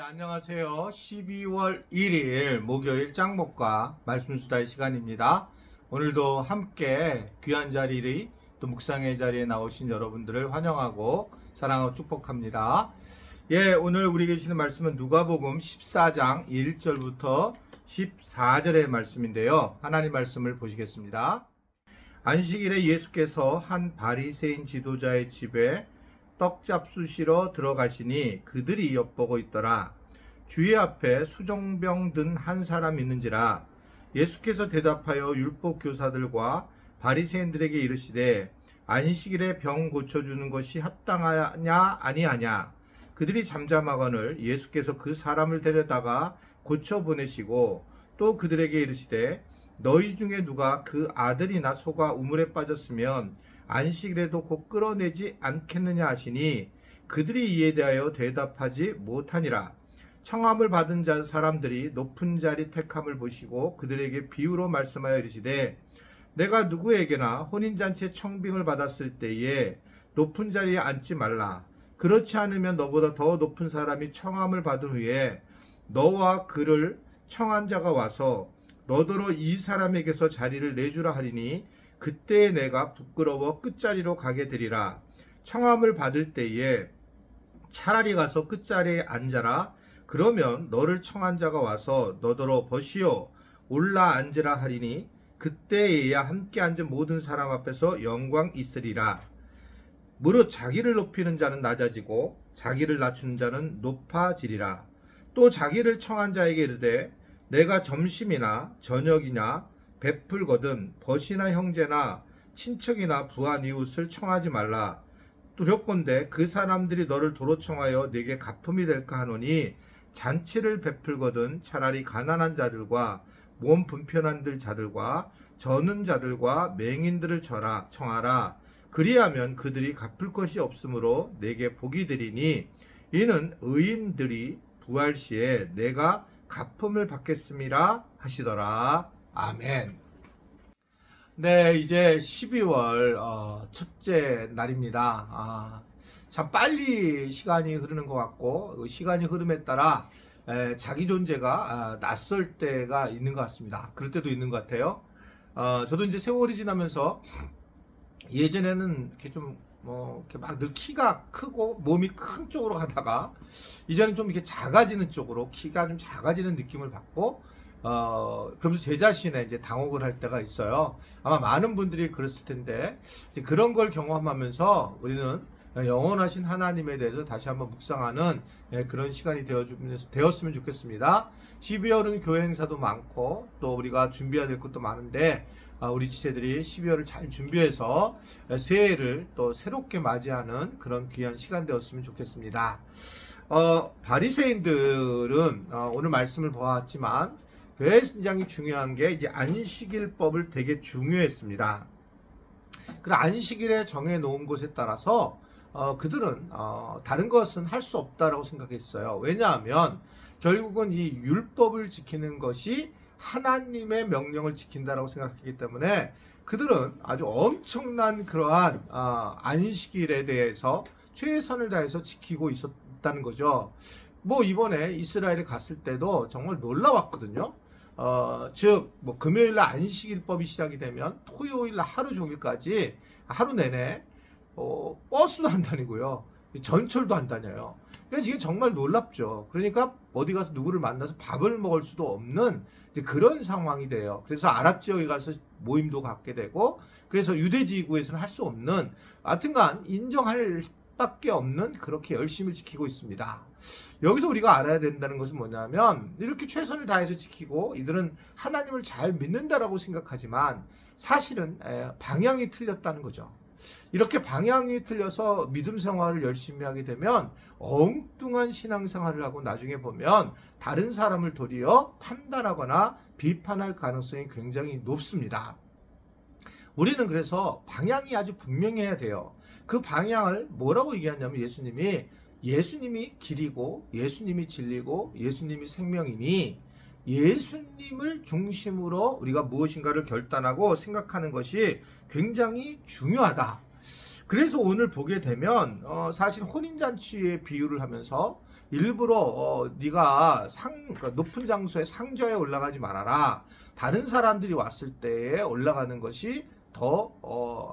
안녕하세요. 12월 1일 목요일 짱목과 말씀수다의 시간입니다. 오늘도 함께 귀한 자리를 또 묵상의 자리에 나오신 여러분들을 환영하고 사랑하고 축복합니다. 오늘 우리 계시는 말씀은 누가복음 14장 1절부터 14절의 말씀인데요. 하나님 말씀을 보시겠습니다. 안식일에 예수께서 한 바리새인 지도자의 집에 떡 잡수시러 들어가시니 그들이 엿보고 있더라. 주의 앞에 수정병 든 한 사람 있는지라. 예수께서 대답하여 율법 교사들과 바리새인들에게 이르시되 안식일에 병 고쳐주는 것이 합당하냐 아니하냐. 그들이 잠잠하거늘 예수께서 그 사람을 데려다가 고쳐 보내시고 또 그들에게 이르시되 너희 중에 누가 그 아들이나 소가 우물에 빠졌으면 안식일에도 곧 끌어내지 않겠느냐 하시니 그들이 이에 대하여 대답하지 못하니라. 청함을 받은 사람들이 높은 자리 택함을 보시고 그들에게 비유로 말씀하여 이르시되 내가 누구에게나 혼인잔치에 청빙을 받았을 때에 높은 자리에 앉지 말라. 그렇지 않으면 너보다 더 높은 사람이 청함을 받은 후에 너와 그를 청한 자가 와서 너더러 이 사람에게서 자리를 내주라 하리니 그때 내가 부끄러워 끝자리로 가게 되리라. 청함을 받을 때에 차라리 가서 끝자리에 앉아라. 그러면 너를 청한 자가 와서 너더러 벗이요 올라 앉으라 하리니 그때에야 함께 앉은 모든 사람 앞에서 영광 있으리라. 무릇 자기를 높이는 자는 낮아지고 자기를 낮추는 자는 높아지리라. 또 자기를 청한 자에게 이르되 내가 점심이나 저녁이나 베풀거든 벗이나 형제나 친척이나 부한 이웃을 청하지 말라. 두렵건대 그 사람들이 너를 도로 청하여 내게 가품이 될까 하노니 잔치를 베풀거든 차라리 가난한 자들과 몸 불편한 자들과 저는 자들과 맹인들을 청하라. 그리하면 그들이 갚을 것이 없으므로 내게 복이 되리니 이는 의인들이 부활 시에 내가 가품을 받겠음이라 하시더라. 아멘. 네, 이제 12월 첫째 날입니다. 참 빨리 시간이 흐르는 것 같고 시간이 흐름에 따라 자기 존재가 낯설 때가 있는 것 같습니다. 그럴 때도 있는 것 같아요. 저도 이제 세월이 지나면서 예전에는 이렇게 좀 이렇게 막 늘 키가 크고 몸이 큰 쪽으로 가다가 이제는 좀 이렇게 작아지는 쪽으로 키가 좀 작아지는 느낌을 받고 그러면서 제 자신에 이제 당혹을 할 때가 있어요. 아마 많은 분들이 그랬을 텐데 그런 걸 경험하면서 우리는 영원하신 하나님에 대해서 다시 한번 묵상하는 그런 시간이 되었으면 좋겠습니다. 12월은 교회 행사도 많고 또 우리가 준비해야 될 것도 많은데 우리 지체들이 12월을 잘 준비해서 새해를 또 새롭게 맞이하는 그런 귀한 시간 되었으면 좋겠습니다. 바리새인들은 오늘 말씀을 보았지만 굉장히 중요한 게 이제 안식일법을 되게 중요했습니다. 그 안식일에 정해 놓은 것에 따라서 그들은 다른 것은 할 수 없다라고 생각했어요. 왜냐하면 결국은 이 율법을 지키는 것이 하나님의 명령을 지킨다라고 생각했기 때문에 그들은 아주 엄청난 그러한 안식일에 대해서 최선을 다해서 지키고 있었다는 거죠. 이번에 이스라엘에 갔을 때도 정말 놀라웠거든요. 즉 금요일날 안식일법이 시작이 되면 토요일날 하루 종일까지 하루 내내 버스도 안 다니고요, 전철도 안 다녀요. 그러니까 이게 정말 놀랍죠. 그러니까 어디 가서 누구를 만나서 밥을 먹을 수도 없는 그런 상황이 돼요. 그래서 아랍 지역에 가서 모임도 갖게 되고, 그래서 유대지구에서는 할 수 없는, 하여튼간 인정할 밖에 없는 그렇게 열심히 지키고 있습니다. 여기서 우리가 알아야 된다는 것은 뭐냐면 이렇게 최선을 다해서 지키고 이들은 하나님을 잘 믿는다라고 생각하지만 사실은 방향이 틀렸다는 거죠. 이렇게 방향이 틀려서 믿음 생활을 열심히 하게 되면 엉뚱한 신앙생활을 하고 나중에 보면 다른 사람을 도리어 판단하거나 비판할 가능성이 굉장히 높습니다. 우리는 그래서 방향이 아주 분명해야 돼요. 그 방향을 뭐라고 얘기하냐면 예수님이 길이고 예수님이 진리고 예수님이 생명이니 예수님을 중심으로 우리가 무엇인가를 결단하고 생각하는 것이 굉장히 중요하다. 그래서 오늘 보게 되면 사실 혼인잔치의 비유를 하면서 일부러 네가 그러니까 높은 장소에 상좌에 올라가지 말아라. 다른 사람들이 왔을 때에 올라가는 것이 더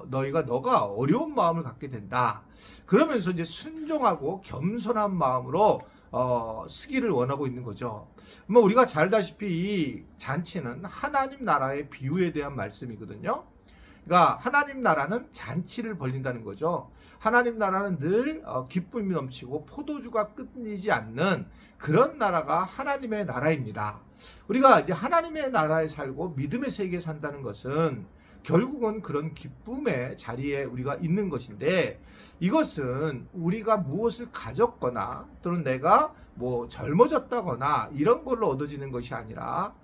너가 어려운 마음을 갖게 된다. 그러면서 이제 순종하고 겸손한 마음으로 쓰기를 원하고 있는 거죠. 뭐 우리가 잘 다시피 이 잔치는 하나님 나라의 비유에 대한 말씀이거든요. 그러니까 하나님 나라는 잔치를 벌린다는 거죠. 하나님 나라는 늘 기쁨이 넘치고 포도주가 끊이지 않는 그런 나라가 하나님의 나라입니다. 우리가 이제 하나님의 나라에 살고 믿음의 세계에 산다는 것은 결국은 그런 기쁨의 자리에 우리가 있는 것인데, 이것은 우리가 무엇을 가졌거나 또는 내가 뭐 젊어졌다거나 이런 걸로 얻어지는 것이 아니라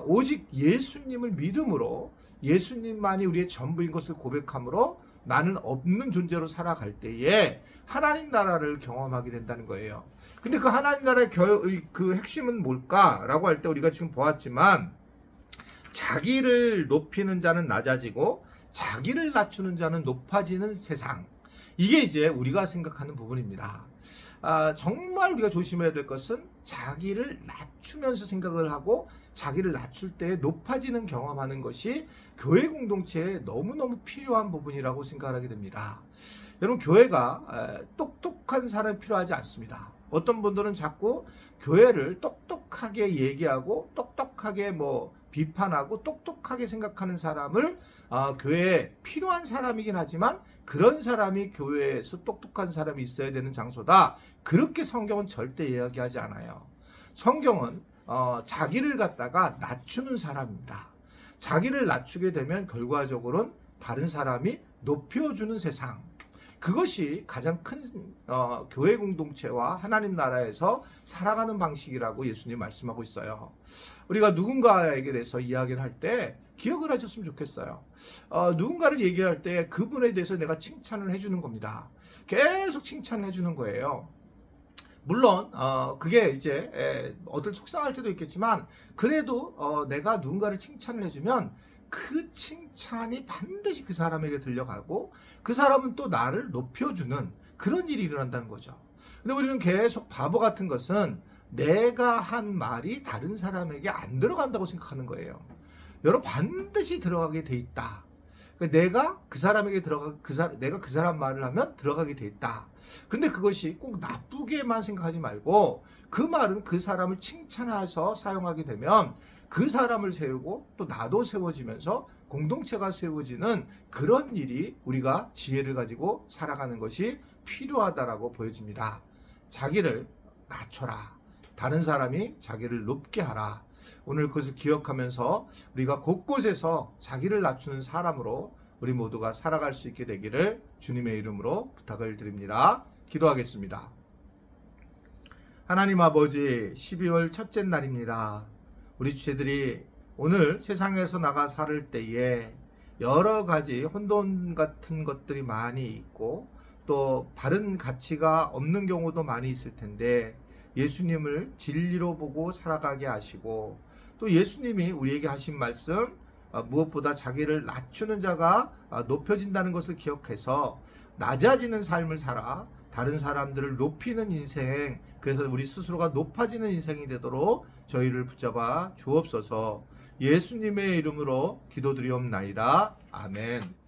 오직 예수님을 믿음으로 예수님만이 우리의 전부인 것을 고백함으로 나는 없는 존재로 살아갈 때에 하나님 나라를 경험하게 된다는 거예요. 근데 그 하나님 나라의 그 핵심은 뭘까라고 할 때 우리가 지금 보았지만, 자기를 높이는 자는 낮아지고 자기를 낮추는 자는 높아지는 세상. 이게 이제 우리가 생각하는 부분입니다. 정말 우리가 조심해야 될 것은 자기를 낮추면서 생각을 하고 자기를 낮출 때 높아지는 경험하는 것이 교회 공동체에 너무너무 필요한 부분이라고 생각하게 됩니다. 여러분, 교회가 똑똑한 사람이 필요하지 않습니다. 어떤 분들은 자꾸 교회를 똑똑하게 얘기하고 똑똑하게 비판하고 똑똑하게 생각하는 사람을 교회에 필요한 사람이긴 하지만 그런 사람이 교회에서 똑똑한 사람이 있어야 되는 장소다. 그렇게 성경은 절대 이야기하지 않아요. 성경은 자기를 갖다가 낮추는 사람입니다. 자기를 낮추게 되면 결과적으로는 다른 사람이 높여주는 세상. 그것이 가장 큰 교회 공동체와 하나님 나라에서 살아가는 방식이라고 예수님 말씀하고 있어요. 우리가 누군가에게 대해서 이야기를 할 때 기억을 하셨으면 좋겠어요. 누군가를 얘기할 때 그분에 대해서 내가 칭찬을 해주는 겁니다. 계속 칭찬을 해주는 거예요. 물론 그게 이제 어떨 속상할 때도 있겠지만, 그래도 내가 누군가를 칭찬을 해주면 그 칭찬이 반드시 그 사람에게 들려가고 그 사람은 또 나를 높여주는 그런 일이 일어난다는 거죠. 근데 우리는 계속 바보 같은 것은 내가 한 말이 다른 사람에게 안 들어간다고 생각하는 거예요. 여러분, 반드시 들어가게 돼 있다. 내가 그 사람에게 내가 그 사람 말을 하면 들어가게 돼 있다. 그런데 그것이 꼭 나쁘게만 생각하지 말고 그 말은 그 사람을 칭찬해서 사용하게 되면 그 사람을 세우고 또 나도 세워지면서 공동체가 세워지는 그런 일이 우리가 지혜를 가지고 살아가는 것이 필요하다라고 보여집니다. 자기를 낮춰라. 다른 사람이 자기를 높게 하라. 오늘 그것을 기억하면서 우리가 곳곳에서 자기를 낮추는 사람으로 우리 모두가 살아갈 수 있게 되기를 주님의 이름으로 부탁을 드립니다. 기도하겠습니다. 하나님 아버지, 12월 첫째 날입니다. 우리 주체들이 오늘 세상에서 나가 살 때에 여러 가지 혼돈 같은 것들이 많이 있고 또 바른 가치가 없는 경우도 많이 있을 텐데, 예수님을 진리로 보고 살아가게 하시고 또 예수님이 우리에게 하신 말씀, 무엇보다 자기를 낮추는 자가 높여진다는 것을 기억해서 낮아지는 삶을 살아 다른 사람들을 높이는 인생, 그래서 우리 스스로가 높아지는 인생이 되도록 저희를 붙잡아 주옵소서. 예수님의 이름으로 기도드리옵나이다. 아멘.